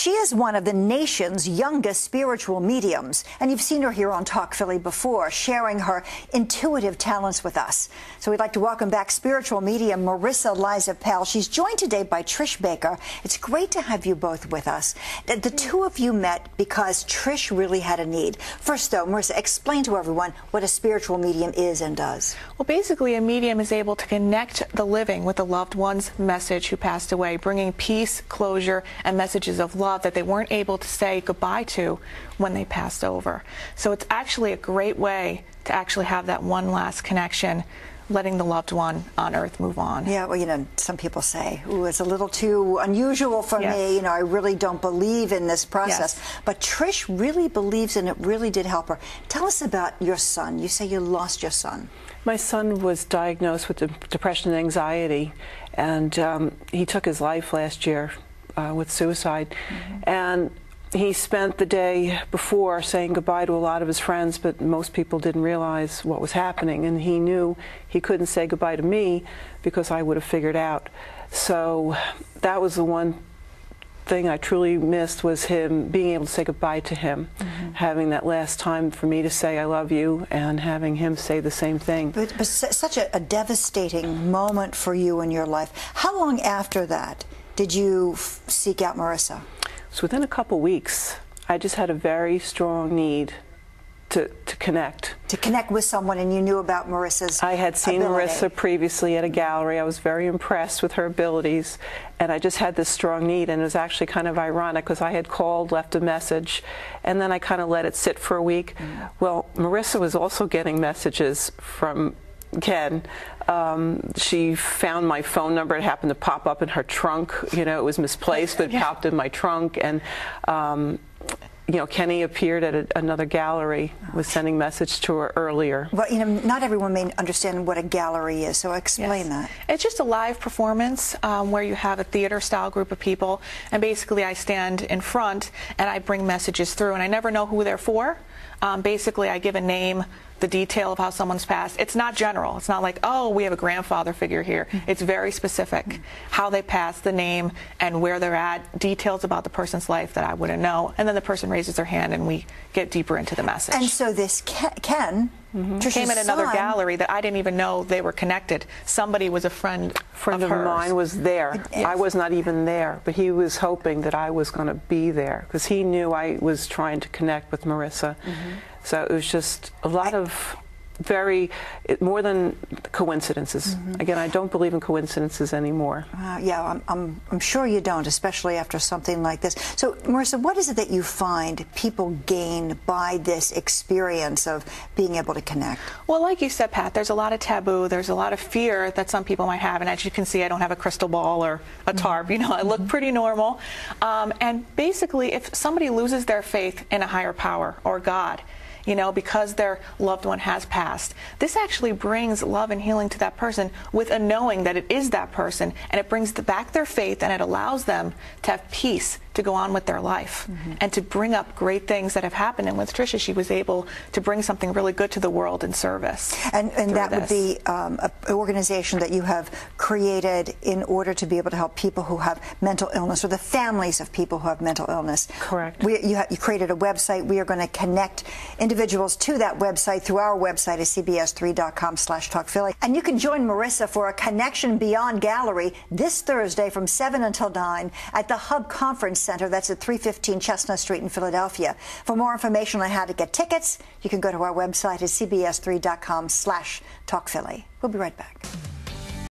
She is one of the nation's youngest spiritual mediums, and you've seen her here on Talk Philly before, sharing her intuitive talents with us. So we'd like to welcome back spiritual medium Marisa Pell. She's joined today by Trish Baker. It's great to have you both with us. The two of you met because Trish really had a need. First, though, Marisa, explain to everyone what a spiritual medium is and does. Well, basically, a medium is able to connect the living with a loved one's message who passed away, bringing peace, closure, and messages of love that they weren't able to say goodbye to when they passed over. So it's actually a great way to actually have that one last connection, letting the loved one on earth move on. Yeah, well, you know, some people say, ooh, it's a little too unusual for me. You know, I really don't believe in this process. But Trish really believes in it, really did help her. Tell us about your son. You say you lost your son. My son was diagnosed with depression and anxiety, and he took his life last year with suicide. And he spent the day before saying goodbye to a lot of his friends, but most people didn't realize what was happening, and he knew he couldn't say goodbye to me because I would have figured out. So that was the one thing I truly missed, was him being able to say goodbye to him, having that last time for me to say I love you, and having him say the same thing. But such a devastating moment for you in your life. How long after that did you seek out Marisa? So within a couple weeks, I just had a very strong need to connect. To connect with someone, and you knew about Marisa's I had seen ability. Marisa previously at a gallery. I was very impressed with her abilities, and I just had this strong need, and it was actually kind of ironic because I had called, left a message, and then I kind of let it sit for a week. Well, Marisa was also getting messages from Ken. She found my phone number. It happened to pop up in her trunk. You know, it was misplaced, but it popped in my trunk. And you know, Kenny appeared at another gallery, was sending message to her earlier. Well, you know, not everyone may understand what a gallery is, so explain that. It's just a live performance where you have a theater-style group of people, and basically I stand in front and I bring messages through, and I never know who they're for. Basically, I give a name, the detail of how someone's passed. It's not general. It's not like, oh, we have a grandfather figure here. It's very specific. How they passed, the name, and where they're at, details about the person's life that I wouldn't know. And then the person raises their hand and we get deeper into the message. And so this Ken came in another gallery that I didn't even know they were connected. Somebody was a friend of hers. Mine was there. I was not even there, but he was hoping that I was going to be there because he knew I was trying to connect with Marisa. So it was just a lot of more than coincidences. Again, I don't believe in coincidences anymore. Yeah, I'm sure you don't, especially after something like this. So, Marisa, what is it that you find people gain by this experience of being able to connect? Well, like you said, Pat, there's a lot of taboo. There's a lot of fear that some people might have. And as you can see, I don't have a crystal ball or a tarp. You know, I look pretty normal. And basically, if somebody loses their faith in a higher power or God, you know, because their loved one has passed, this actually brings love and healing to that person with a knowing that it is that person, and it brings back their faith, and it allows them to have peace to go on with their life and to bring up great things that have happened. And with Tricia, she was able to bring something really good to the world in service. And that would be an organization that you have created in order to be able to help people who have mental illness, or the families of people who have mental illness. Correct. You created a website. We are going to connect individuals to that website through our website at cbs3.com/talkphilly. And you can join Marisa for a Connection Beyond Gallery this Thursday from 7 until 9 at the Hub Conference Center. That's at 315 Chestnut Street in Philadelphia. For more information on how to get tickets, you can go to our website at cbs3.com/talkphilly. We'll be right back.